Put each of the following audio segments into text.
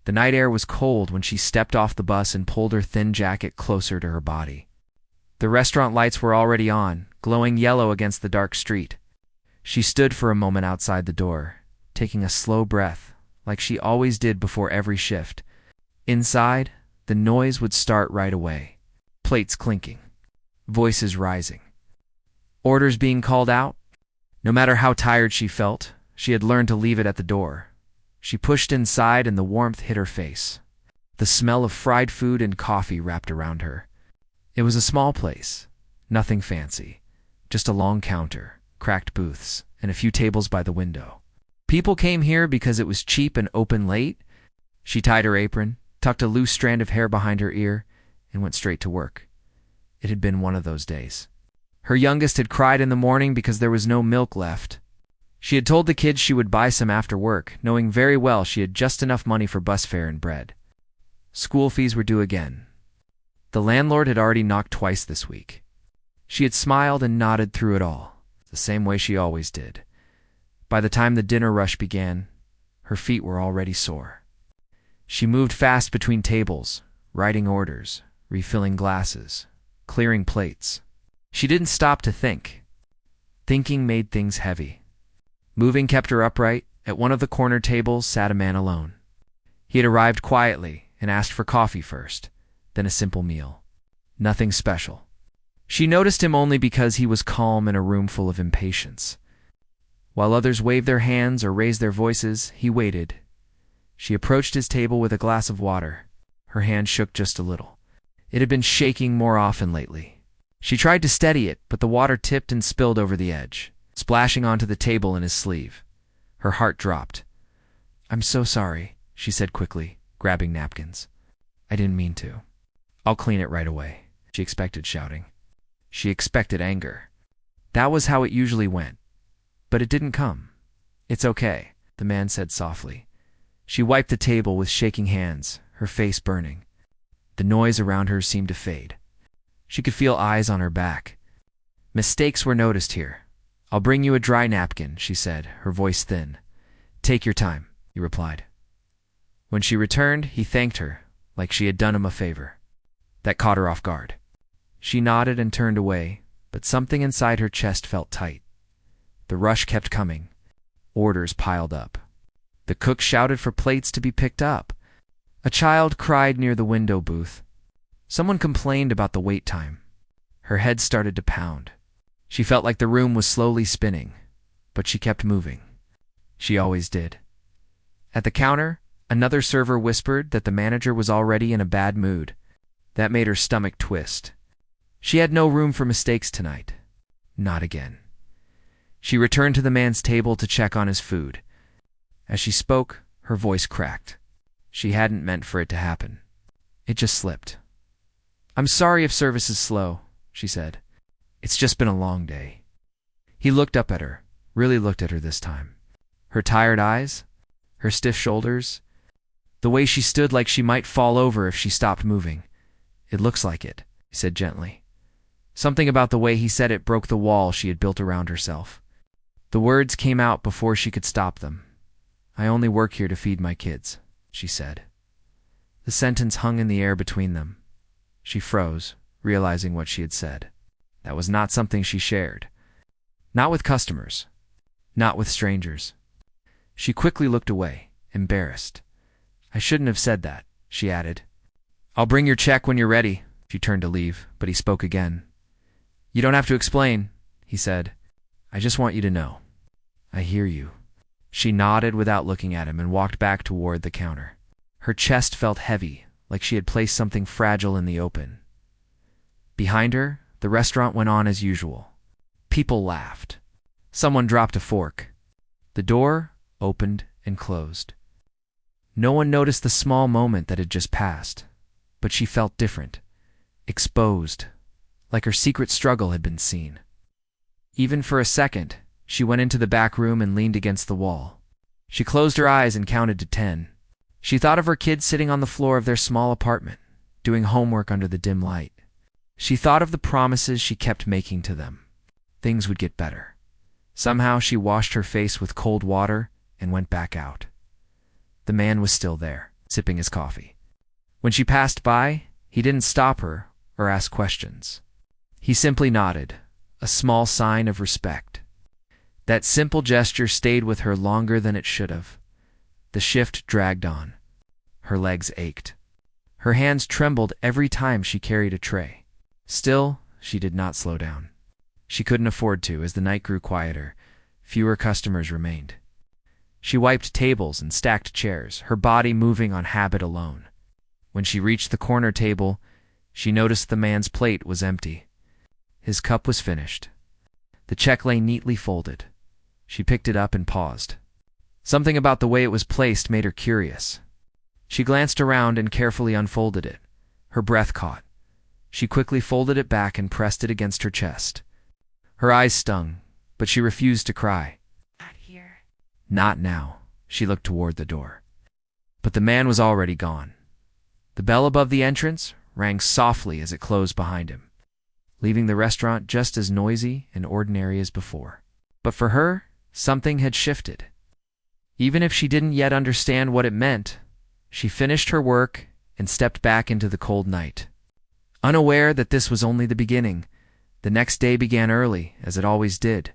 The night air was cold when she stepped off the bus and pulled her thin jacket closer to her body. The restaurant lights were already on, glowing yellow against the dark street. She stood for a moment outside the door, taking a slow breath, like she always did before every shift. Inside, the noise would start right away. Plates clinking, voices rising, orders being called out. No matter how tired she felt, she had learned to leave it at the door. She pushed inside and the warmth hit her face. The smell of fried food and coffee wrapped around her. It was a small place, nothing fancy, just a long counter, cracked booths, and a few tables by the window. People came here because it was cheap and open late. She tied her apron, tucked a loose strand of hair behind her ear, and went straight to work. It had been one of those days. Her youngest had cried in the morning because there was no milk left. She had told the kids she would buy some after work, knowing very well she had just enough money for bus fare and bread. School fees were due again. The landlord had already knocked twice this week. She had smiled and nodded through it all, the same way she always did. By the time the dinner rush began, her feet were already sore. She moved fast between tables, writing orders, refilling glasses, clearing plates. She didn't stop to think. Thinking made things heavy. Moving kept her upright. At one of the corner tables sat a man alone. He had arrived quietly and asked for coffee first, then a simple meal. Nothing special. She noticed him only because he was calm in a room full of impatience. While others waved their hands or raised their voices, he waited. She approached his table with a glass of water. Her hand shook just a little. It had been shaking more often lately. She tried to steady it, but the water tipped and spilled over the edge, splashing onto the table in his sleeve. Her heart dropped. "I'm so sorry," she said quickly, grabbing napkins. "I didn't mean to. I'll clean it right away." She expected shouting. She expected anger. That was how it usually went. But it didn't come. "It's okay," the man said softly. She wiped the table with shaking hands, her face burning. The noise around her seemed to fade. She could feel eyes on her back. "Mistakes were noticed here. I'll bring you a dry napkin," she said, her voice thin. "Take your time," he replied. When she returned, he thanked her, like she had done him a favor. That caught her off guard. She nodded and turned away, but something inside her chest felt tight. The rush kept coming. Orders piled up. The cook shouted for plates to be picked up. A child cried near the window booth. Someone complained about the wait time. Her head started to pound. She felt like the room was slowly spinning, but she kept moving. She always did. At the counter, another server whispered that the manager was already in a bad mood. That made her stomach twist. She had no room for mistakes tonight. Not again. She returned to the man's table to check on his food. As she spoke, her voice cracked. She hadn't meant for it to happen. It just slipped. "I'm sorry if service is slow," she said. "It's just been a long day." He looked up at her, really looked at her this time. Her tired eyes, her stiff shoulders, the way she stood like she might fall over if she stopped moving. "It looks like it," he said gently. Something about the way he said it broke the wall she had built around herself. The words came out before she could stop them. "I only work here to feed my kids," she said. The sentence hung in the air between them. She froze, realizing what she had said. That was not something she shared. Not with customers. Not with strangers. She quickly looked away, embarrassed. "I shouldn't have said that," she added. "I'll bring your check when you're ready." She turned to leave, but he spoke again. "You don't have to explain," he said. "I just want you to know. I hear you." She nodded without looking at him and walked back toward the counter. Her chest felt heavy, like she had placed something fragile in the open. Behind her, the restaurant went on as usual. People laughed. Someone dropped a fork. The door opened and closed. No one noticed the small moment that had just passed, but she felt different, exposed, like her secret struggle had been seen. Even for a second, she went into the back room and leaned against the wall. She closed her eyes and counted to 10. She thought of her kids sitting on the floor of their small apartment, doing homework under the dim light. She thought of the promises she kept making to them. Things would get better. Somehow she washed her face with cold water and went back out. The man was still there. sipping his coffee. When she passed by, he didn't stop her or ask questions. He simply nodded, a small sign of respect. That simple gesture stayed with her longer than it should have. The shift dragged on. Her legs ached. Her hands trembled every time she carried a tray. Still, she did not slow down. She couldn't afford to. As the night grew quieter, fewer customers remained. She wiped tables and stacked chairs, her body moving on habit alone. When she reached the corner table, she noticed the man's plate was empty. His cup was finished. The check lay neatly folded. She picked it up and paused. Something about the way it was placed made her curious. She glanced around and carefully unfolded it. Her breath caught. She quickly folded it back and pressed it against her chest. Her eyes stung, but she refused to cry. Not here. Not now. She looked toward the door. But the man was already gone. The bell above the entrance rang softly as it closed behind him, leaving the restaurant just as noisy and ordinary as before. But for her, something had shifted. Even if she didn't yet understand what it meant, she finished her work and stepped back into the cold night. Unaware that this was only the beginning, the next day began early, as it always did.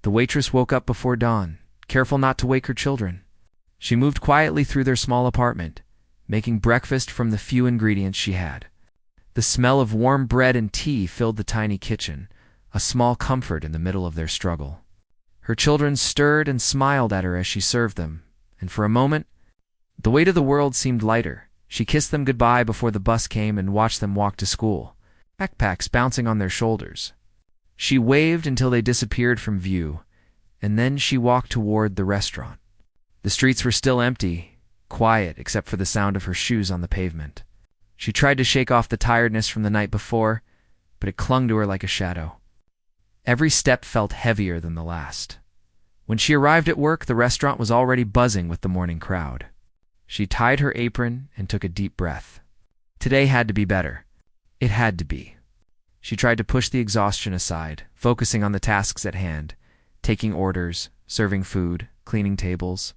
The waitress woke up before dawn, careful not to wake her children. She moved quietly through their small apartment, making breakfast from the few ingredients she had. The smell of warm bread and tea filled the tiny kitchen, a small comfort in the middle of their struggle. Her children stirred and smiled at her as she served them, and for a moment, the weight of the world seemed lighter. She kissed them goodbye before the bus came and watched them walk to school, backpacks bouncing on their shoulders. She waved until they disappeared from view, and then she walked toward the restaurant. The streets were still empty, quiet except for the sound of her shoes on the pavement. She tried to shake off the tiredness from the night before, but it clung to her like a shadow. Every step felt heavier than the last. When she arrived at work, the restaurant was already buzzing with the morning crowd. She tied her apron and took a deep breath. Today had to be better. It had to be. She tried to push the exhaustion aside, focusing on the tasks at hand, taking orders, serving food, cleaning tables.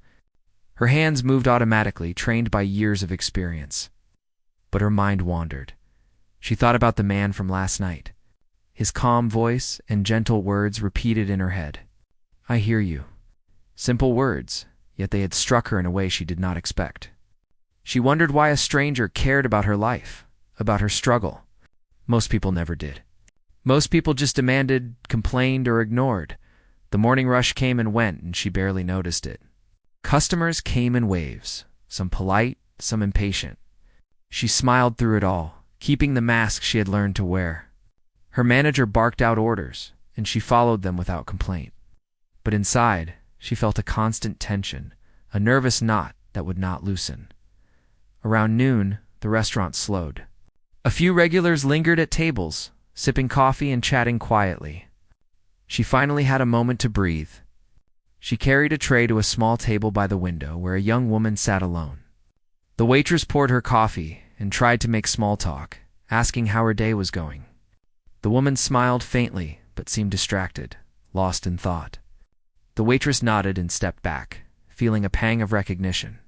Her hands moved automatically, trained by years of experience. But her mind wandered. She thought about the man from last night. His calm voice and gentle words repeated in her head. "I hear you." Simple words, yet they had struck her in a way she did not expect. She wondered why a stranger cared about her life, about her struggle. Most people never did. Most people just demanded, complained, or ignored. The morning rush came and went, and she barely noticed it. Customers came in waves, some polite, some impatient. She smiled through it all, keeping the mask she had learned to wear. Her manager barked out orders, and she followed them without complaint. But inside, she felt a constant tension, a nervous knot that would not loosen. Around noon, the restaurant slowed. A few regulars lingered at tables, sipping coffee and chatting quietly. She finally had a moment to breathe. She carried a tray to a small table by the window where a young woman sat alone. The waitress poured her coffee and tried to make small talk, asking how her day was going. The woman smiled faintly but seemed distracted, lost in thought. The waitress nodded and stepped back, feeling a pang of recognition.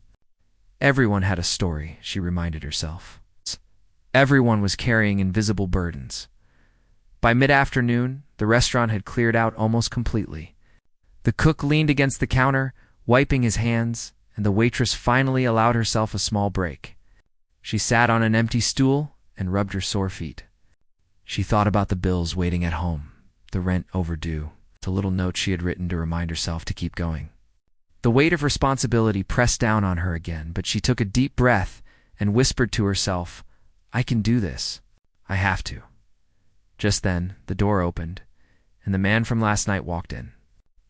Everyone had a story, she reminded herself. Everyone was carrying invisible burdens. By mid-afternoon, the restaurant had cleared out almost completely. The cook leaned against the counter, wiping his hands, and the waitress finally allowed herself a small break. She sat on an empty stool and rubbed her sore feet. She thought about the bills waiting at home, the rent overdue, the little note she had written to remind herself to keep going. The weight of responsibility pressed down on her again, but she took a deep breath and whispered to herself, "I can do this. I have to." Just then, the door opened, and the man from last night walked in.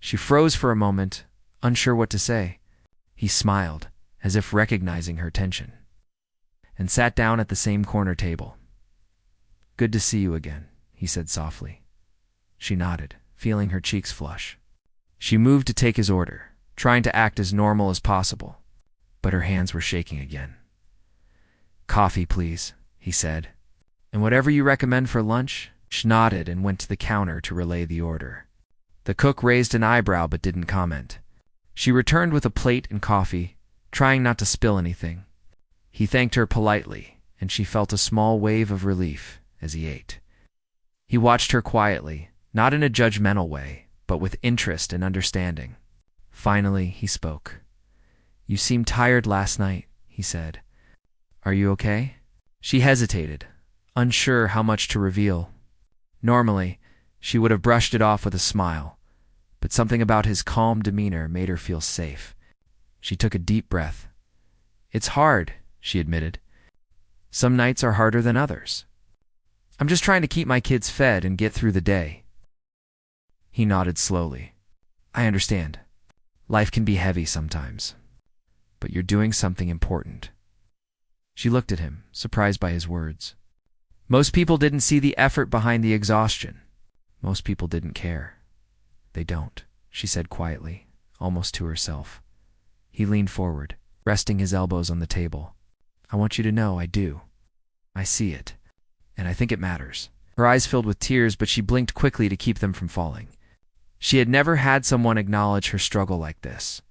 She froze for a moment, unsure what to say. He smiled, as if recognizing her tension, and sat down at the same corner table. "Good to see you again," he said softly. She nodded, feeling her cheeks flush. She moved to take his order, trying to act as normal as possible, but her hands were shaking again. "Coffee, please," he said. "And whatever you recommend for lunch?" She nodded and went to the counter to relay the order. The cook raised an eyebrow but didn't comment. She returned with a plate and coffee, trying not to spill anything. He thanked her politely, and she felt a small wave of relief as he ate. He watched her quietly, not in a judgmental way, but with interest and understanding. Finally, he spoke. "You seemed tired last night," he said. "Are you okay?" She hesitated, unsure how much to reveal. Normally, she would have brushed it off with a smile, but something about his calm demeanor made her feel safe. She took a deep breath. "It's hard," she admitted. "Some nights are harder than others. I'm just trying to keep my kids fed and get through the day." He nodded slowly. "I understand. Life can be heavy sometimes. But you're doing something important." She looked at him, surprised by his words. Most people didn't see the effort behind the exhaustion. Most people didn't care. "They don't," she said quietly, almost to herself. He leaned forward, resting his elbows on the table. "I want you to know I do. I see it. And I think it matters." Her eyes filled with tears, but she blinked quickly to keep them from falling. She had never had someone acknowledge her struggle like this.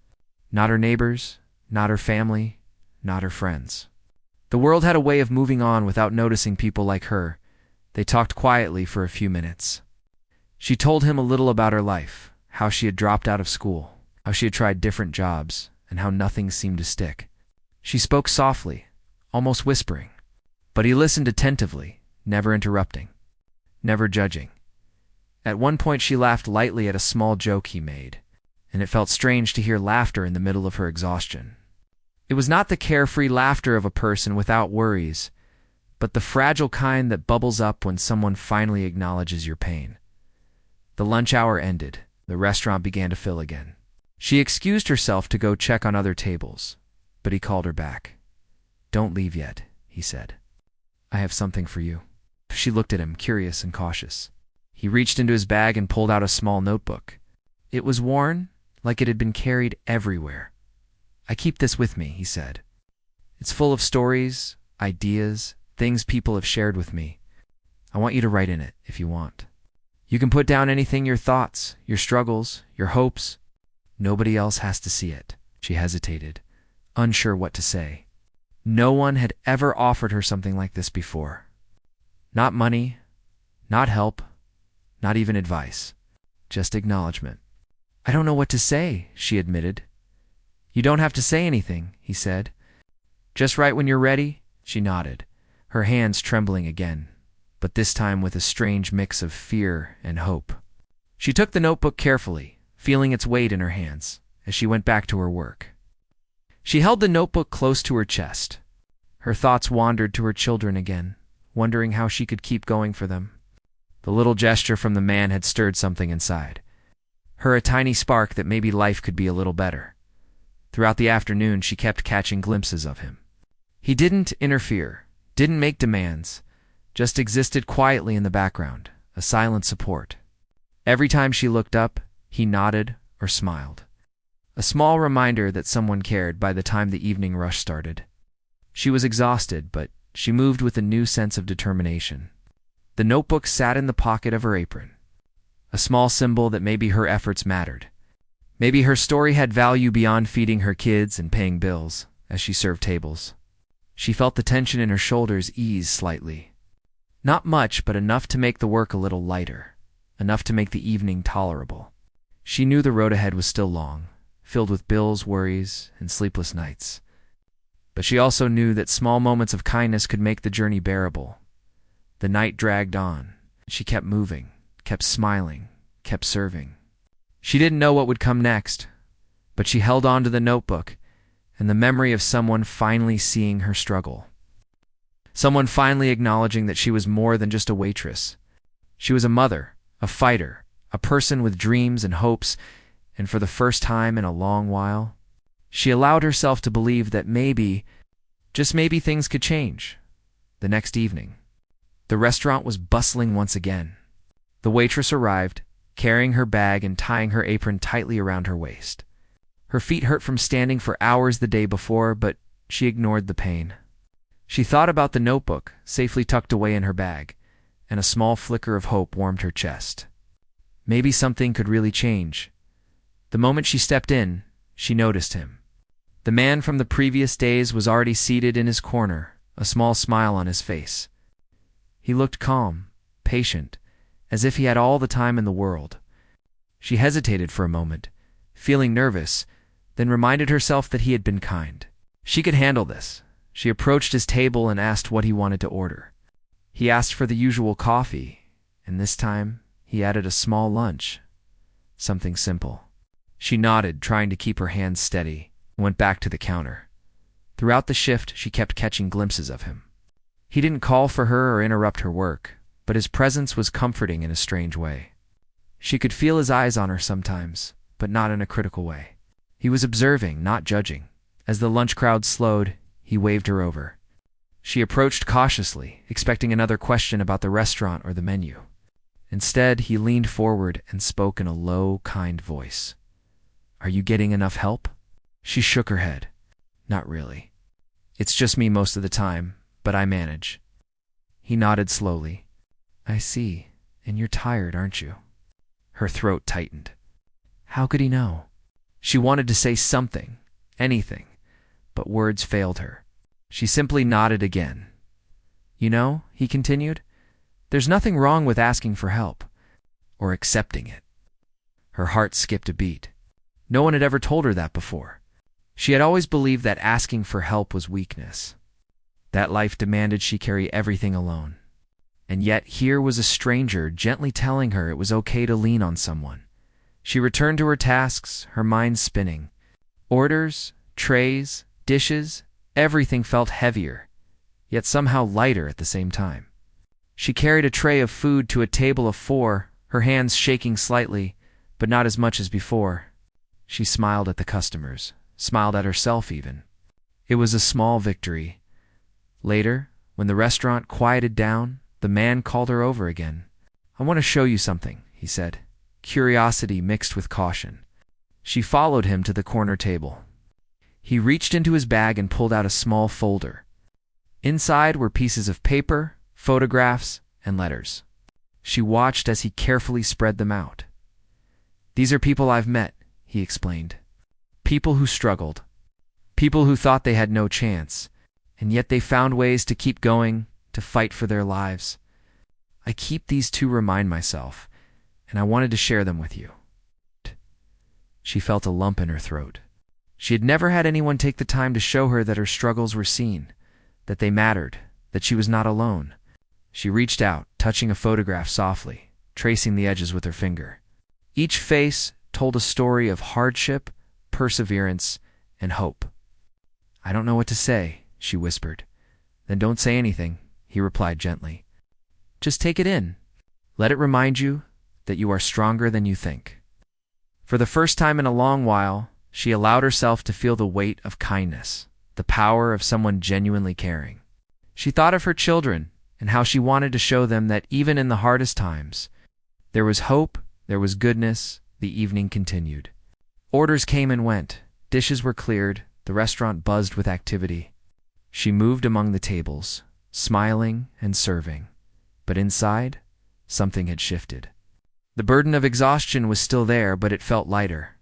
Not her neighbors, not her family, not her friends. The world had a way of moving on without noticing people like her. They talked quietly for a few minutes. She told him a little about her life, how she had dropped out of school, how she had tried different jobs, and how nothing seemed to stick. She spoke softly, almost whispering, but he listened attentively, never interrupting, never judging. At one point she laughed lightly at a small joke he made, and it felt strange to hear laughter in the middle of her exhaustion. It was not the carefree laughter of a person without worries, but the fragile kind that bubbles up when someone finally acknowledges your pain. The lunch hour ended. The restaurant began to fill again. She excused herself to go check on other tables, but he called her back. "Don't leave yet," he said. "I have something for you." She looked at him, curious and cautious. He reached into his bag and pulled out a small notebook. It was worn, like it had been carried everywhere. "I keep this with me," he said. "It's full of stories, ideas, things people have shared with me. I want you to write in it if you want. You can put down anything, your thoughts, your struggles, your hopes. Nobody else has to see it." She hesitated, unsure what to say. No one had ever offered her something like this before. Not money, not help, not even advice, just acknowledgement. "I don't know what to say," she admitted. "You don't have to say anything," he said. "Just write when you're ready." She nodded, her hands trembling again, but this time with a strange mix of fear and hope. She took the notebook carefully, feeling its weight in her hands, as she went back to her work. She held the notebook close to her chest. Her thoughts wandered to her children again, wondering how she could keep going for them. The little gesture from the man had stirred something inside her, a tiny spark that maybe life could be a little better. Throughout the afternoon, she kept catching glimpses of him. He didn't interfere, didn't make demands, just existed quietly in the background, a silent support. Every time she looked up, he nodded or smiled. A small reminder that someone cared by the time the evening rush started. She was exhausted, but she moved with a new sense of determination. The notebook sat in the pocket of her apron, a small symbol that maybe her efforts mattered. Maybe her story had value beyond feeding her kids and paying bills as she served tables. She felt the tension in her shoulders ease slightly. Not much, but enough to make the work a little lighter, enough to make the evening tolerable. She knew the road ahead was still long, filled with bills, worries, and sleepless nights. But she also knew that small moments of kindness could make the journey bearable. The night dragged on. She kept moving, kept smiling, kept serving. She didn't know what would come next, but she held on to the notebook and the memory of someone finally seeing her struggle. Someone finally acknowledging that she was more than just a waitress. She was a mother, a fighter, a person with dreams and hopes, and for the first time in a long while, she allowed herself to believe that maybe, just maybe, things could change. The next evening, the restaurant was bustling once again. The waitress arrived, carrying her bag and tying her apron tightly around her waist. Her feet hurt from standing for hours the day before, but she ignored the pain. She thought about the notebook, safely tucked away in her bag, and a small flicker of hope warmed her chest. Maybe something could really change. The moment she stepped in, she noticed him. The man from the previous days was already seated in his corner, a small smile on his face. He looked calm, patient, as if he had all the time in the world. She hesitated for a moment, feeling nervous, then reminded herself that he had been kind. She could handle this. She approached his table and asked what he wanted to order. He asked for the usual coffee, and this time he added a small lunch. Something simple. She nodded, trying to keep her hands steady, and went back to the counter. Throughout the shift, she kept catching glimpses of him. He didn't call for her or interrupt her work, but his presence was comforting in a strange way. She could feel his eyes on her sometimes, but not in a critical way. He was observing, not judging. As the lunch crowd slowed, he waved her over. She approached cautiously, expecting another question about the restaurant or the menu. Instead, he leaned forward and spoke in a low, kind voice. "Are you getting enough help?" She shook her head. "Not really. It's just me most of the time, but I manage." He nodded slowly. "I see, and you're tired, aren't you?" Her throat tightened. How could he know? She wanted to say something, anything, but words failed her. She simply nodded again. "You know," he continued, "there's nothing wrong with asking for help, or accepting it." Her heart skipped a beat. No one had ever told her that before. She had always believed that asking for help was weakness, that life demanded she carry everything alone. And yet here was a stranger gently telling her it was okay to lean on someone. She returned to her tasks, her mind spinning. Orders, trays, dishes, everything felt heavier, yet somehow lighter at the same time. She carried a tray of food to a table of 4, her hands shaking slightly, but not as much as before. She smiled at the customers, smiled at herself even. It was a small victory. Later, when the restaurant quieted down, the man called her over again. "I want to show you something," he said, curiosity mixed with caution. She followed him to the corner table. He reached into his bag and pulled out a small folder. Inside were pieces of paper, photographs, and letters. She watched as he carefully spread them out. "These are people I've met," he explained. "People who struggled. People who thought they had no chance, and yet they found ways to keep going, to fight for their lives. I keep these to remind myself, and I wanted to share them with you." She felt a lump in her throat. She had never had anyone take the time to show her that her struggles were seen, that they mattered, that she was not alone. She reached out, touching a photograph softly, tracing the edges with her finger. Each face told a story of hardship, perseverance, and hope. "I don't know what to say," she whispered. "Then don't say anything," he replied gently. "Just take it in. Let it remind you that you are stronger than you think." For the first time in a long while, she allowed herself to feel the weight of kindness, the power of someone genuinely caring. She thought of her children and how she wanted to show them that even in the hardest times, there was hope, there was goodness. The evening continued. Orders came and went, dishes were cleared, the restaurant buzzed with activity. She moved among the tables, smiling and serving, but inside, something had shifted. The burden of exhaustion was still there, but it felt lighter.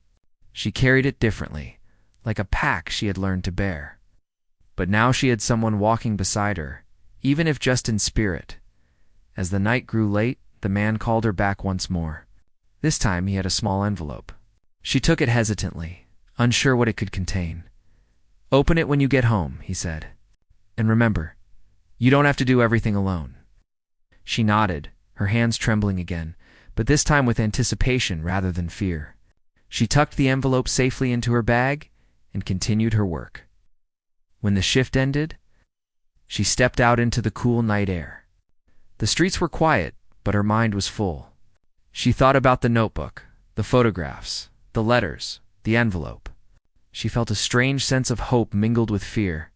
She carried it differently, like a pack she had learned to bear. But now she had someone walking beside her, even if just in spirit. As the night grew late, the man called her back once more. This time he had a small envelope. She took it hesitantly, unsure what it could contain. "Open it when you get home," he said. "And remember, you don't have to do everything alone." She nodded, her hands trembling again, but this time with anticipation rather than fear. She tucked the envelope safely into her bag and continued her work. When the shift ended, she stepped out into the cool night air. The streets were quiet, but her mind was full. She thought about the notebook, the photographs, the letters, the envelope. She felt a strange sense of hope mingled with fear.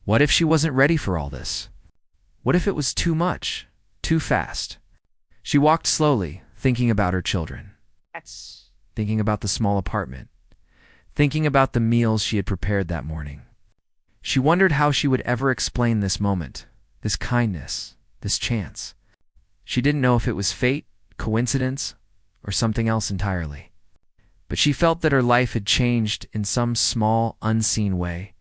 What if she wasn't ready for all this? What if it was too much, too fast? She walked slowly, thinking about her children, thinking about the small apartment, thinking about the meals she had prepared that morning. She wondered how she would ever explain this moment, this kindness, this chance. She didn't know if it was fate, coincidence, or something else entirely. but she felt that her life had changed in some small, unseen way.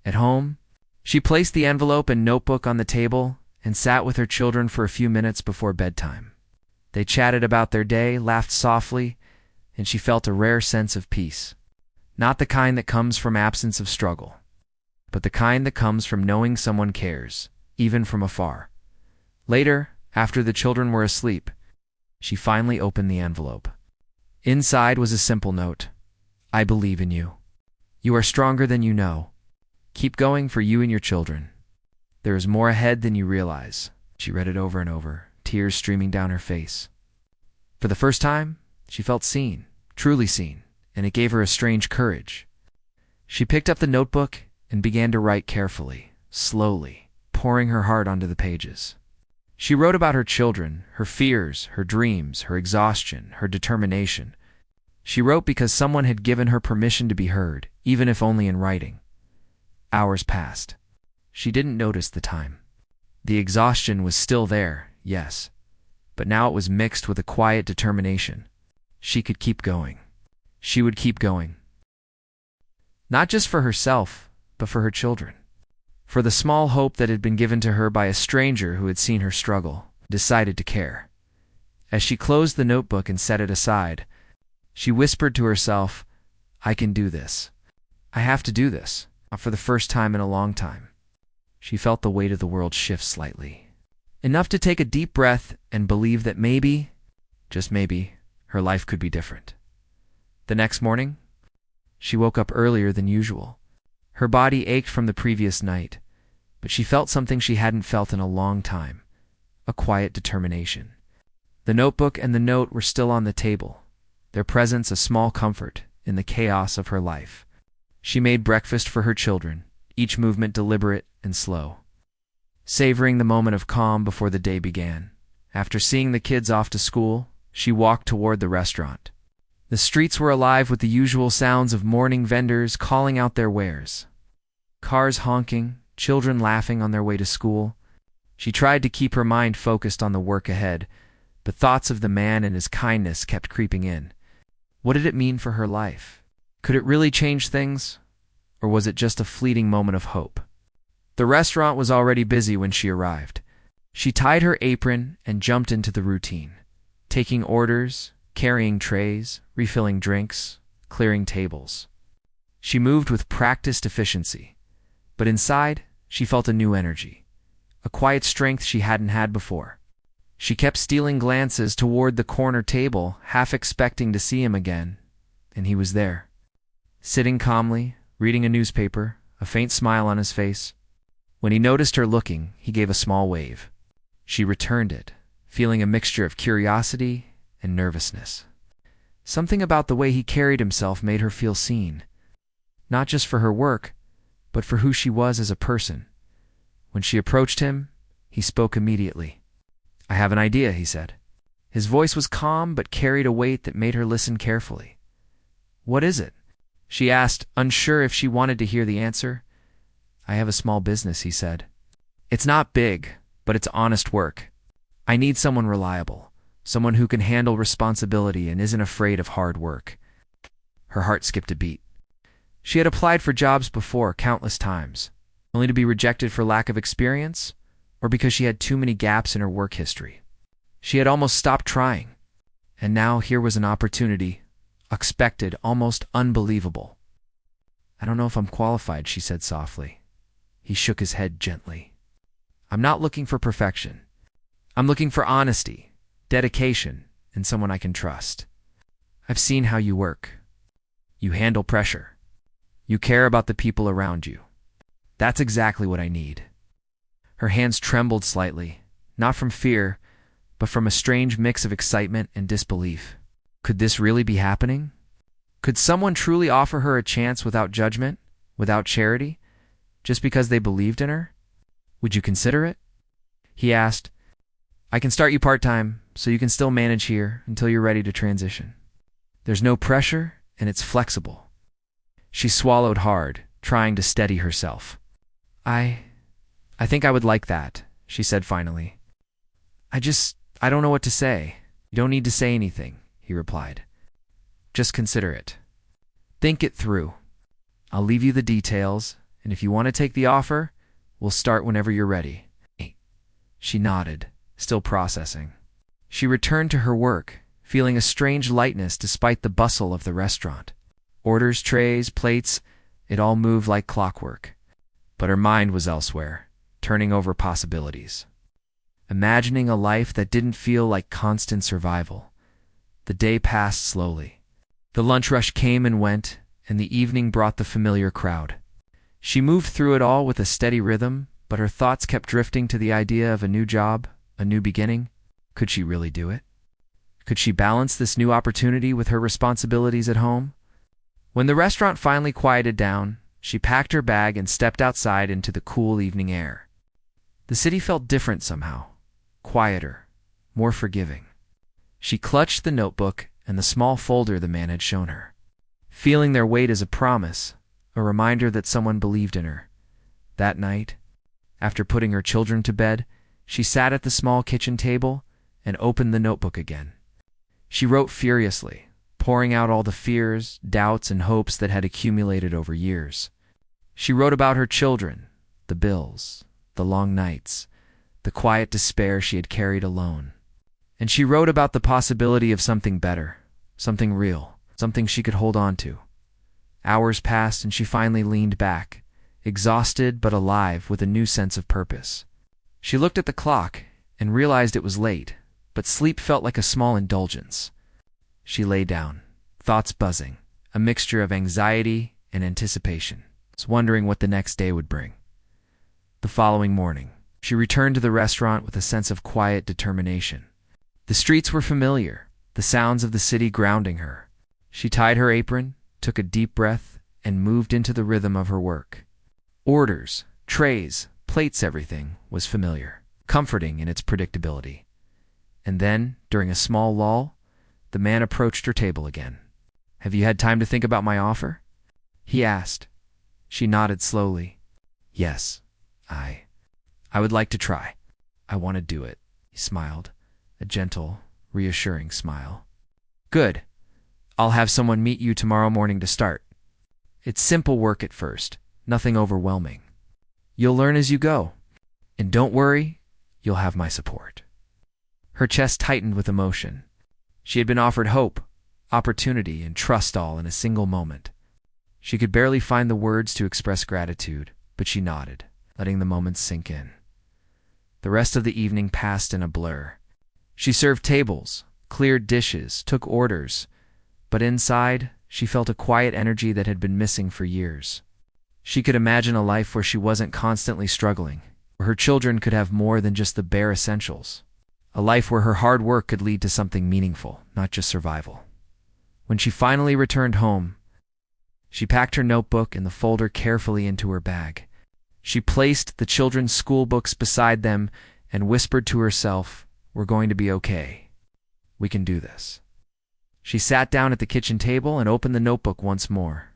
At home, she placed the envelope and notebook on the table and sat with her children for a few minutes before bedtime. They chatted about their day, laughed softly, and she felt a rare sense of peace. Not the kind that comes from absence of struggle, but the kind that comes from knowing someone cares, even from afar. Later, after the children were asleep, she finally opened the envelope. Inside was a simple note. I believe in you. You are stronger than you know. Keep going for you and your children. There is more ahead than you realize. She read it over and over, tears streaming down her face. For the first time, she felt seen, truly seen, and it gave her a strange courage. She picked up the notebook and began to write carefully, slowly, pouring her heart onto the pages. She wrote about her children, her fears, her dreams, her exhaustion, her determination. She wrote because someone had given her permission to be heard, even if only in writing. Hours passed. She didn't notice the time. The exhaustion was still there, yes, but now it was mixed with a quiet determination. She could keep going. She would keep going. Not just for herself, but for her children. For the small hope that had been given to her by a stranger who had seen her struggle, decided to care. As she closed the notebook and set it aside, she whispered to herself, I can do this. I have to do this, for the first time in a long time. She felt the weight of the world shift slightly. Enough to take a deep breath and believe that maybe, just maybe, her life could be different. The next morning, she woke up earlier than usual. Her body ached from the previous night, but she felt something she hadn't felt in a long time, a quiet determination. The notebook and the note were still on the table, their presence a small comfort in the chaos of her life. She made breakfast for her children, each movement deliberate and slow, savoring the moment of calm before the day began. After seeing the kids off to school, she walked toward the restaurant. The streets were alive with the usual sounds of morning vendors calling out their wares. Cars honking, children laughing on their way to school. She tried to keep her mind focused on the work ahead, but thoughts of the man and his kindness kept creeping in. What did it mean for her life? Could it really change things? Or was it just a fleeting moment of hope? The restaurant was already busy when she arrived. She tied her apron and jumped into the routine, taking orders, carrying trays, refilling drinks, clearing tables. She moved with practiced efficiency, but inside, she felt a new energy, a quiet strength she hadn't had before. She kept stealing glances toward the corner table, half expecting to see him again, and he was there, sitting calmly, reading a newspaper, a faint smile on his face. When he noticed her looking, he gave a small wave. She returned it, feeling a mixture of curiosity and nervousness. Something about the way he carried himself made her feel seen, not just for her work, but for who she was as a person. When she approached him, he spoke immediately. I have an idea, he said. His voice was calm but carried a weight that made her listen carefully. What is it? She asked, unsure if she wanted to hear the answer. I have a small business, he said. It's not big, but it's honest work. I need someone reliable, someone who can handle responsibility and isn't afraid of hard work. Her heart skipped a beat. She had applied for jobs before countless times, only to be rejected for lack of experience or because she had too many gaps in her work history. She had almost stopped trying, and now here was an opportunity, expected, almost unbelievable. I don't know if I'm qualified, she said softly. He shook his head gently. I'm not looking for perfection. I'm looking for honesty, dedication, and someone I can trust. I've seen how you work. You handle pressure. You care about the people around you. That's exactly what I need. Her hands trembled slightly, not from fear, but from a strange mix of excitement and disbelief. Could this really be happening? Could someone truly offer her a chance without judgment, without charity, just because they believed in her? Would you consider it? He asked. I can start you part-time, so you can still manage here until you're ready to transition. There's no pressure, and it's flexible. She swallowed hard, trying to steady herself. I think I would like that, she said finally. I don't know what to say. You don't need to say anything, he replied. Just consider it. Think it through. I'll leave you the details, and if you want to take the offer, we'll start whenever you're ready." She nodded, still processing. She returned to her work, feeling a strange lightness despite the bustle of the restaurant. Orders, trays, plates, it all moved like clockwork. But her mind was elsewhere, turning over possibilities. Imagining a life that didn't feel like constant survival. The day passed slowly. The lunch rush came and went, and the evening brought the familiar crowd. She moved through it all with a steady rhythm, but her thoughts kept drifting to the idea of a new job, a new beginning. Could she really do it? Could she balance this new opportunity with her responsibilities at home? When the restaurant finally quieted down, she packed her bag and stepped outside into the cool evening air. The city felt different somehow, quieter, more forgiving. She clutched the notebook and the small folder the man had shown her, feeling their weight as a promise, a reminder that someone believed in her. That night, after putting her children to bed, she sat at the small kitchen table and opened the notebook again. She wrote furiously, pouring out all the fears, doubts, and hopes that had accumulated over years. She wrote about her children, the bills, the long nights, the quiet despair she had carried alone. And she wrote about the possibility of something better, something real, something she could hold on to. Hours passed and she finally leaned back, exhausted but alive with a new sense of purpose. She looked at the clock and realized it was late, but sleep felt like a small indulgence. She lay down, thoughts buzzing, a mixture of anxiety and anticipation, wondering what the next day would bring. The following morning, she returned to the restaurant with a sense of quiet determination. The streets were familiar, the sounds of the city grounding her. She tied her apron, took a deep breath, and moved into the rhythm of her work. Orders, trays, plates, everything was familiar, comforting in its predictability. And then, during a small lull, the man approached her table again. "Have you had time to think about my offer?" he asked. She nodded slowly. "Yes, I would like to try. I want to do it." He smiled, a gentle, reassuring smile. "Good. I'll have someone meet you tomorrow morning to start. It's simple work at first, nothing overwhelming. You'll learn as you go. And don't worry, you'll have my support." Her chest tightened with emotion. She had been offered hope, opportunity, and trust all in a single moment. She could barely find the words to express gratitude, but she nodded, letting the moments sink in. The rest of the evening passed in a blur. She served tables, cleared dishes, took orders, but inside, she felt a quiet energy that had been missing for years. She could imagine a life where she wasn't constantly struggling, where her children could have more than just the bare essentials. A life where her hard work could lead to something meaningful, not just survival. When she finally returned home, she packed her notebook and the folder carefully into her bag. She placed the children's school books beside them and whispered to herself, "We're going to be okay. We can do this." She sat down at the kitchen table and opened the notebook once more.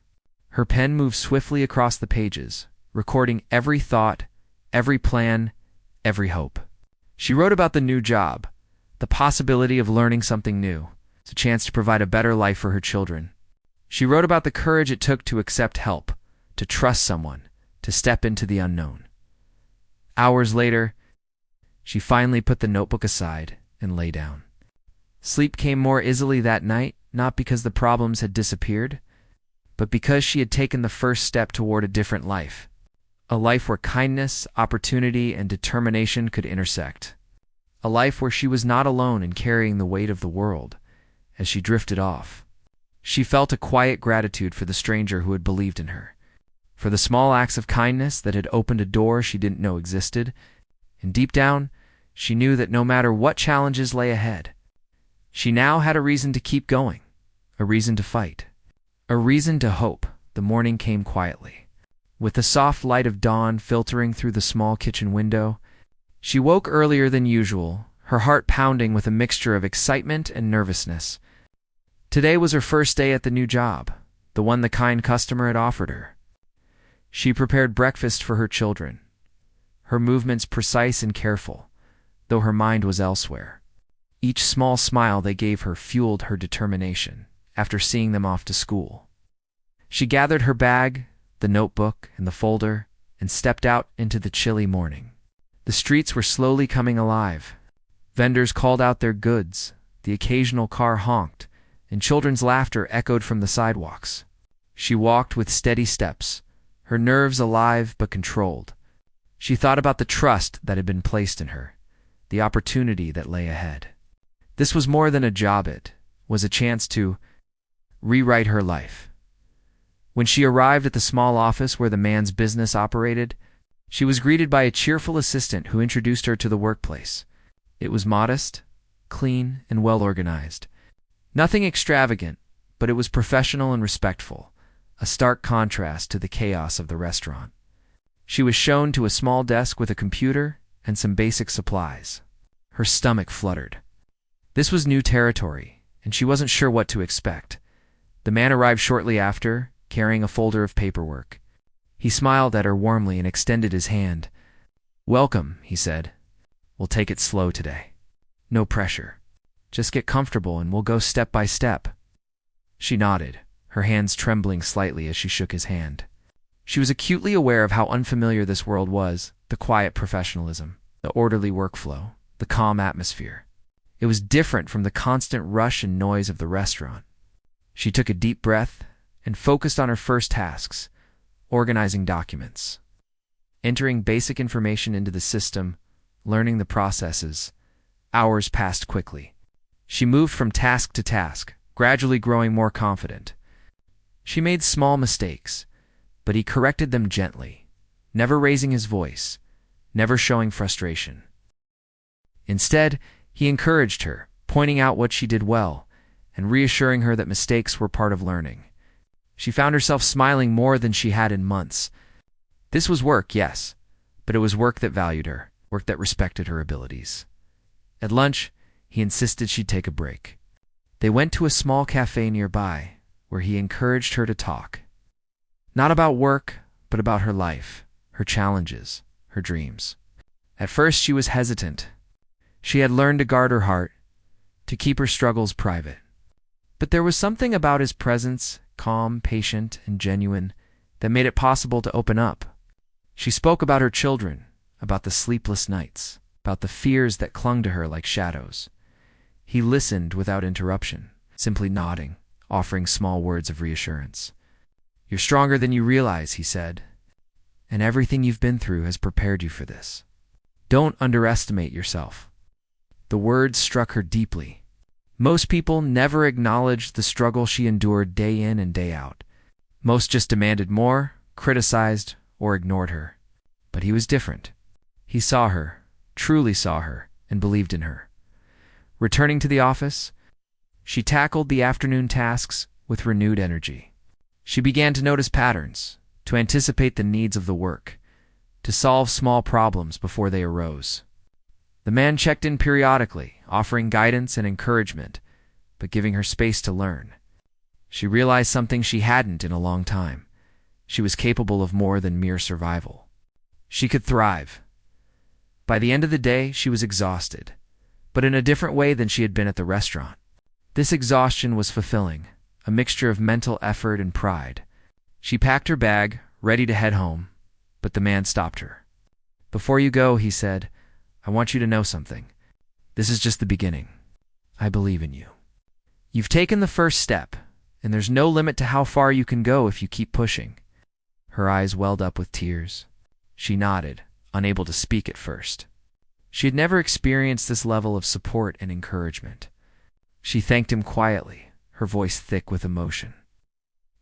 Her pen moved swiftly across the pages, recording every thought, every plan, every hope. She wrote about the new job, the possibility of learning something new, a chance to provide a better life for her children. She wrote about the courage it took to accept help, to trust someone, to step into the unknown. Hours later, she finally put the notebook aside and lay down. Sleep came more easily that night, not because the problems had disappeared, but because she had taken the first step toward a different life. A life where kindness, opportunity, and determination could intersect. A life where she was not alone in carrying the weight of the world. As she drifted off, she felt a quiet gratitude for the stranger who had believed in her, for the small acts of kindness that had opened a door she didn't know existed, and deep down, she knew that no matter what challenges lay ahead, she now had a reason to keep going, a reason to fight, a reason to hope. The morning came quietly. With the soft light of dawn filtering through the small kitchen window, she woke earlier than usual, her heart pounding with a mixture of excitement and nervousness. Today was her first day at the new job, the one the kind customer had offered her. She prepared breakfast for her children, her movements precise and careful, though her mind was elsewhere. Each small smile they gave her fueled her determination, after seeing them off to school. She gathered her bag, the notebook, and the folder, and stepped out into the chilly morning. The streets were slowly coming alive. Vendors called out their goods, the occasional car honked, and children's laughter echoed from the sidewalks. She walked with steady steps, her nerves alive but controlled. She thought about the trust that had been placed in her, the opportunity that lay ahead. This was more than a job, it was a chance to rewrite her life. When she arrived at the small office where the man's business operated, she was greeted by a cheerful assistant who introduced her to the workplace. It was modest, clean, and well-organized. Nothing extravagant, but it was professional and respectful, a stark contrast to the chaos of the restaurant. She was shown to a small desk with a computer and some basic supplies. Her stomach fluttered. This was new territory, and she wasn't sure what to expect. The man arrived shortly after, carrying a folder of paperwork. He smiled at her warmly and extended his hand. "Welcome," he said. "We'll take it slow today. No pressure. Just get comfortable and we'll go step by step." She nodded, her hands trembling slightly as she shook his hand. She was acutely aware of how unfamiliar this world was, the quiet professionalism, the orderly workflow, the calm atmosphere. It was different from the constant rush and noise of the restaurant. She took a deep breath and focused on her first tasks, organizing documents. Entering basic information into the system, learning the processes. Hours passed quickly. She moved from task to task, gradually growing more confident. She made small mistakes, but he corrected them gently, never raising his voice, never showing frustration. Instead, he encouraged her, pointing out what she did well, and reassuring her that mistakes were part of learning. She found herself smiling more than she had in months. This was work, yes, but it was work that valued her, work that respected her abilities. At lunch, he insisted she'd take a break. They went to a small cafe nearby, where he encouraged her to talk. Not about work, but about her life, her challenges, her dreams. At first, she was hesitant. She had learned to guard her heart, to keep her struggles private. But there was something about his presence, calm, patient, and genuine, that made it possible to open up. She spoke about her children, about the sleepless nights, about the fears that clung to her like shadows. He listened without interruption, simply nodding, offering small words of reassurance. "You're stronger than you realize," he said, "and everything you've been through has prepared you for this. Don't underestimate yourself." The words struck her deeply. Most people never acknowledged the struggle she endured day in and day out. Most just demanded more, criticized, or ignored her. But he was different. He saw her, truly saw her, and believed in her. Returning to the office, she tackled the afternoon tasks with renewed energy. She began to notice patterns, to anticipate the needs of the work, to solve small problems before they arose. The man checked in periodically, offering guidance and encouragement, but giving her space to learn. She realized something she hadn't in a long time. She was capable of more than mere survival. She could thrive. By the end of the day, she was exhausted, but in a different way than she had been at the restaurant. This exhaustion was fulfilling, a mixture of mental effort and pride. She packed her bag, ready to head home, but the man stopped her. "Before you go," he said, "I want you to know something. This is just the beginning. I believe in you. You've taken the first step, and there's no limit to how far you can go if you keep pushing." Her eyes welled up with tears. She nodded, unable to speak at first. She had never experienced this level of support and encouragement. She thanked him quietly, her voice thick with emotion,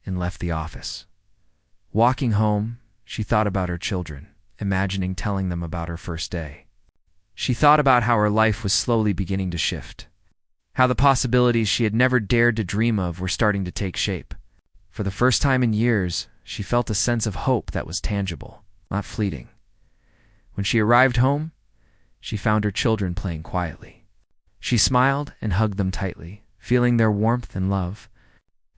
and left the office. Walking home, she thought about her children, imagining telling them about her first day. She thought about how her life was slowly beginning to shift, how the possibilities she had never dared to dream of were starting to take shape. For the first time in years, she felt a sense of hope that was tangible, not fleeting. When she arrived home, she found her children playing quietly. She smiled and hugged them tightly, feeling their warmth and love.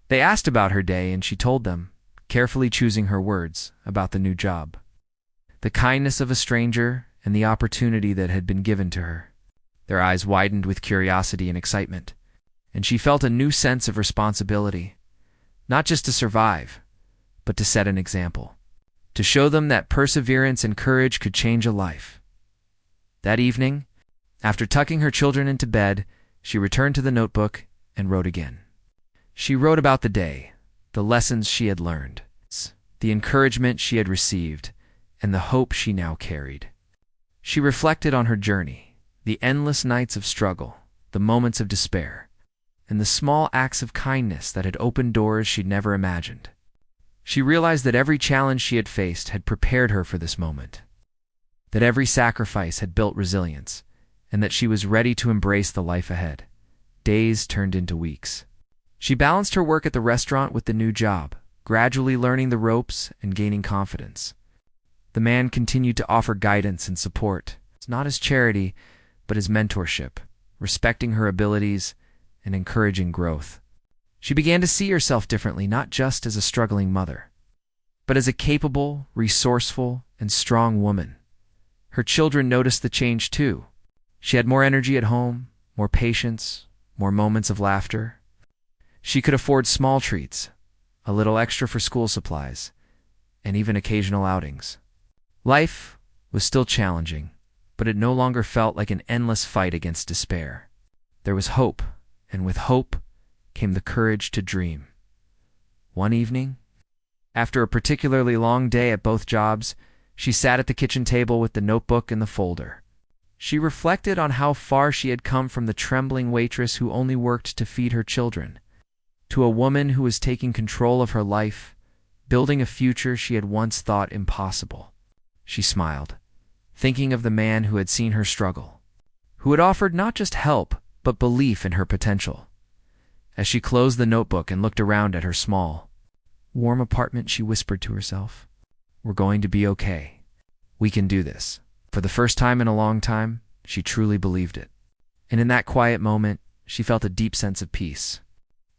They asked about her day, and she told them, carefully choosing her words, about the new job, the kindness of a stranger, and the opportunity that had been given to her. Their eyes widened with curiosity and excitement. and she felt a new sense of responsibility, not just to survive, but to set an example, to show them that perseverance and courage could change a life. That evening, after tucking her children into bed, she returned to the notebook and wrote again. She wrote about the day, the lessons she had learned, the encouragement she had received, and the hope she now carried. She reflected on her journey, the endless nights of struggle, the moments of despair, and the small acts of kindness that had opened doors she'd never imagined. She realized that every challenge she had faced had prepared her for this moment, that every sacrifice had built resilience, and that she was ready to embrace the life ahead. Days turned into weeks. She balanced her work at the restaurant with the new job, gradually learning the ropes and gaining confidence. The man continued to offer guidance and support, not as charity, but as mentorship, respecting her abilities and encouraging growth. She began to see herself differently, not just as a struggling mother, but as a capable, resourceful, and strong woman. Her children noticed the change too. She had more energy at home, more patience, more moments of laughter. She could afford small treats, a little extra for school supplies, and even occasional outings. Life was still challenging, but it no longer felt like an endless fight against despair. There was hope, and with hope came the courage to dream. One evening, after a particularly long day at both jobs, she sat at the kitchen table with the notebook and the folder. She reflected on how far she had come from the trembling waitress who only worked to feed her children, to a woman who was taking control of her life, building a future she had once thought impossible. She smiled, thinking of the man who had seen her struggle, who had offered not just help, but belief in her potential. As she closed the notebook and looked around at her small, warm apartment, she whispered to herself, "We're going to be okay. We can do this." For the first time in a long time, she truly believed it. And in that quiet moment, she felt a deep sense of peace,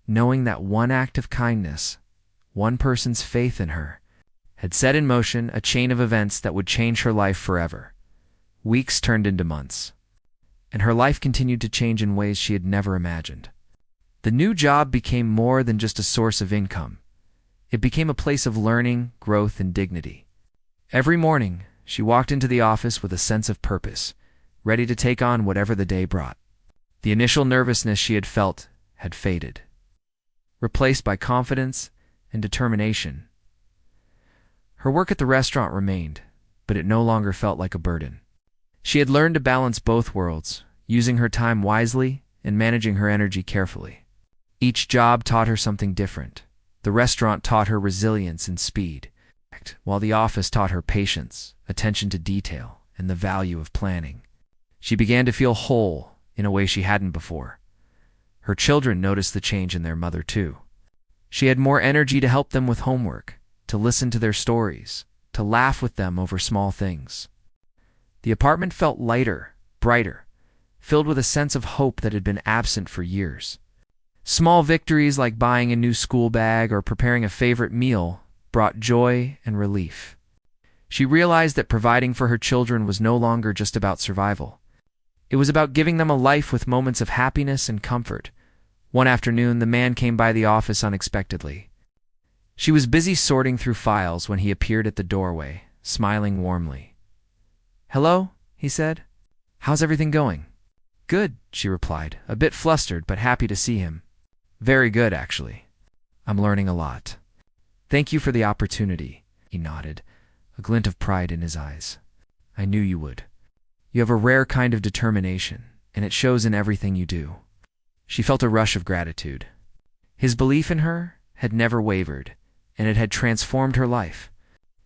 knowing that one act of kindness, one person's faith in her, had set in motion a chain of events that would change her life forever. Weeks turned into months, and her life continued to change in ways she had never imagined. The new job became more than just a source of income. It became a place of learning, growth, and dignity. Every morning, she walked into the office with a sense of purpose, ready to take on whatever the day brought. The initial nervousness she had felt had faded, replaced by confidence and determination. Her work at the restaurant remained, but it no longer felt like a burden. She had learned to balance both worlds, using her time wisely and managing her energy carefully. Each job taught her something different. The restaurant taught her resilience and speed, while the office taught her patience, attention to detail, and the value of planning. She began to feel whole in a way she hadn't before. Her children noticed the change in their mother too. She had more energy to help them with homework, to listen to their stories, to laugh with them over small things. The apartment felt lighter, brighter, filled with a sense of hope that had been absent for years. Small victories like buying a new school bag or preparing a favorite meal brought joy and relief. She realized that providing for her children was no longer just about survival. It was about giving them a life with moments of happiness and comfort. One afternoon, the man came by the office unexpectedly. She was busy sorting through files when he appeared at the doorway, smiling warmly. "Hello," he said. "How's everything going?" "Good," she replied, a bit flustered but happy to see him. "Very good, actually. I'm learning a lot." "Thank you for the opportunity," he nodded, a glint of pride in his eyes. "I knew you would. You have a rare kind of determination, and it shows in everything you do." She felt a rush of gratitude. His belief in her had never wavered, and it had transformed her life.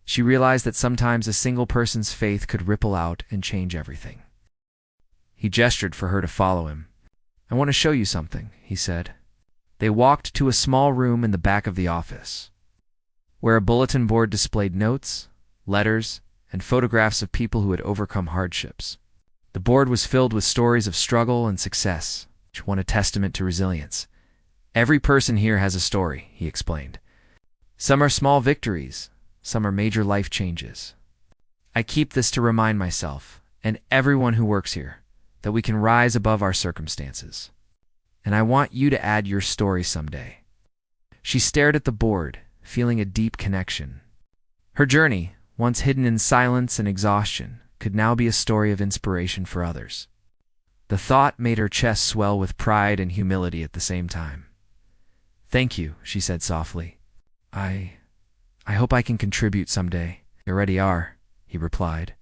She realized that sometimes a single person's faith could ripple out and change everything. He gestured for her to follow him. "I want to show you something," he said. They walked to a small room in the back of the office, where a bulletin board displayed notes, letters, and photographs of people who had overcome hardships. The board was filled with stories of struggle and success, each one a testament to resilience. "Every person here has a story," he explained. "Some are small victories, some are major life changes. I keep this to remind myself, and everyone who works here, that we can rise above our circumstances." and I want you to add your story someday." She stared at the board, feeling a deep connection. Her journey, once hidden in silence and exhaustion, could now be a story of inspiration for others. The thought made her chest swell with pride and humility at the same time. "Thank you," she said softly. I hope I can contribute someday." "You already are," he replied.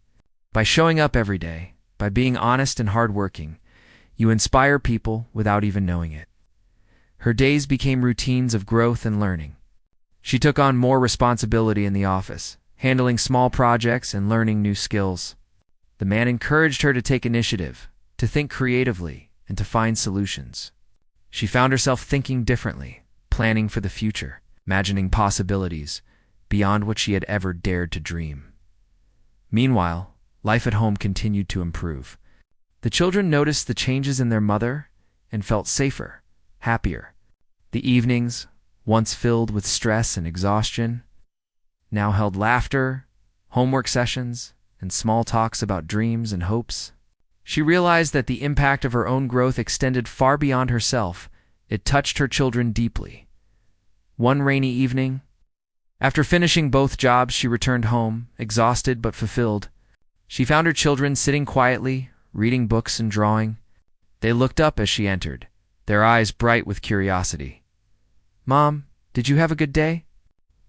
"By showing up every day, by being honest and hardworking, you inspire people without even knowing it." Her days became routines of growth and learning. She took on more responsibility in the office, handling small projects and learning new skills. The man encouraged her to take initiative, to think creatively, and to find solutions. She found herself thinking differently, planning for the future, imagining possibilities beyond what she had ever dared to dream. Meanwhile, life at home continued to improve. The children noticed the changes in their mother and felt safer, happier. The evenings, once filled with stress and exhaustion, now held laughter, homework sessions, and small talks about dreams and hopes. She realized that the impact of her own growth extended far beyond herself. It touched her children deeply. One rainy evening, after finishing both jobs, she returned home, exhausted but fulfilled. She found her children sitting quietly, reading books and drawing. They looked up as she entered, their eyes bright with curiosity. "Mom, did you have a good day?"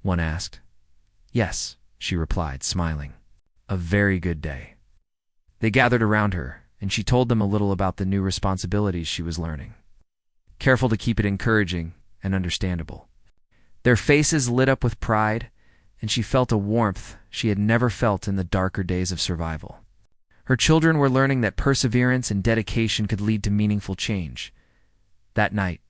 one asked. "Yes," she replied, smiling. "A very good day." They gathered around her, and she told them a little about the new responsibilities she was learning, careful to keep it encouraging and understandable. Their faces lit up with pride, and she felt a warmth she had never felt in the darker days of survival. Her children were learning that perseverance and dedication could lead to meaningful change. That night,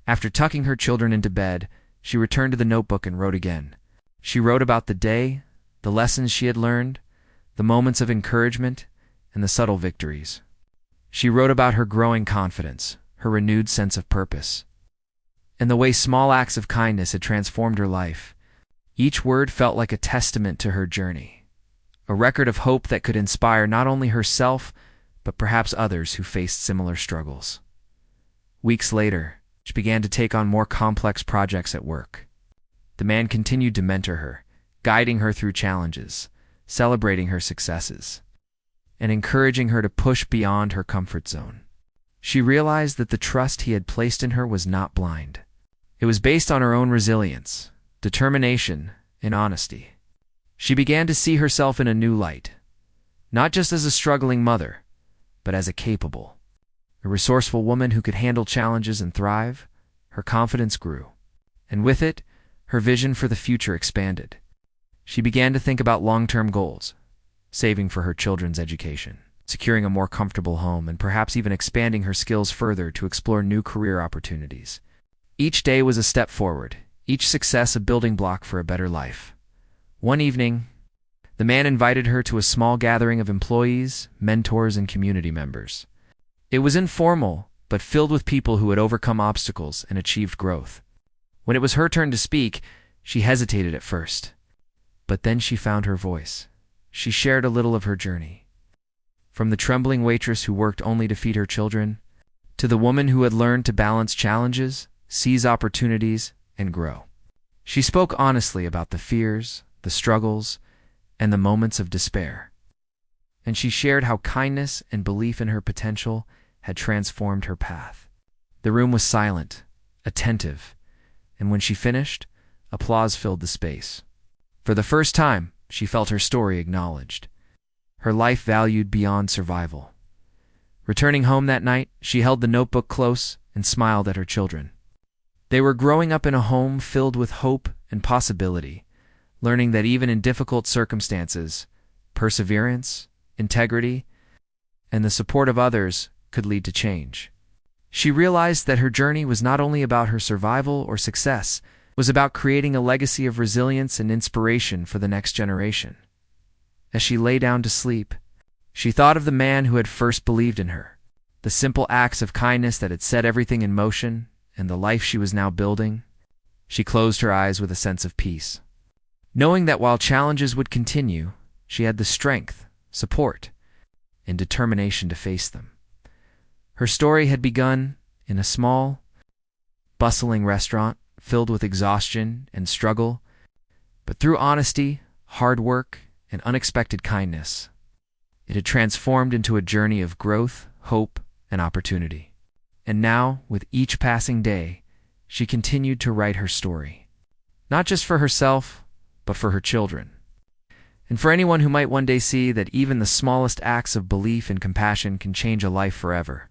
after tucking her children into bed, she returned to the notebook and wrote again. She wrote about the day, the lessons she had learned, the moments of encouragement, and the subtle victories. She wrote about her growing confidence, her renewed sense of purpose, and the way small acts of kindness had transformed her life. Each word felt like a testament to her journey, a record of hope that could inspire not only herself, but perhaps others who faced similar struggles. Weeks later, she began to take on more complex projects at work. The man continued to mentor her, guiding her through challenges, celebrating her successes, and encouraging her to push beyond her comfort zone. She realized that the trust he had placed in her was not blind. It was based on her own resilience, determination, and honesty. She began to see herself in a new light, not just as a struggling mother, but as a capable, a resourceful woman who could handle challenges and thrive. Her confidence grew, and with it, her vision for the future expanded. She began to think about long-term goals, saving for her children's education, securing a more comfortable home, and perhaps even expanding her skills further to explore new career opportunities. Each day was a step forward, each success a building block for a better life. One evening, the man invited her to a small gathering of employees, mentors, and community members. It was informal, but filled with people who had overcome obstacles and achieved growth. When it was her turn to speak, she hesitated at first. But then she found her voice. She shared a little of her journey. From the trembling waitress who worked only to feed her children, to the woman who had learned to balance challenges, seize opportunities, and grow. She spoke honestly about the fears, the struggles, and the moments of despair. And she shared how kindness and belief in her potential had transformed her path. The room was silent, attentive, and when she finished, applause filled the space. For the first time, she felt her story acknowledged, her life valued beyond survival. Returning home that night, she held the notebook close and smiled at her children. They were growing up in a home filled with hope and possibility, learning that even in difficult circumstances, perseverance, integrity, and the support of others could lead to change. She realized that her journey was not only about her survival or success, it was about creating a legacy of resilience and inspiration for the next generation. As she lay down to sleep, she thought of the man who had first believed in her, the simple acts of kindness that had set everything in motion, and the life she was now building. She closed her eyes with a sense of peace, knowing that while challenges would continue, she had the strength, support, and determination to face them. Her story had begun, in a small, bustling restaurant filled with exhaustion and struggle, but through honesty, hard work, and unexpected kindness, it had transformed into a journey of growth, hope, and opportunity. And now, with each passing day, she continued to write her story, not just for herself, but for her children. And for anyone who might one day see that even the smallest acts of belief and compassion can change a life forever.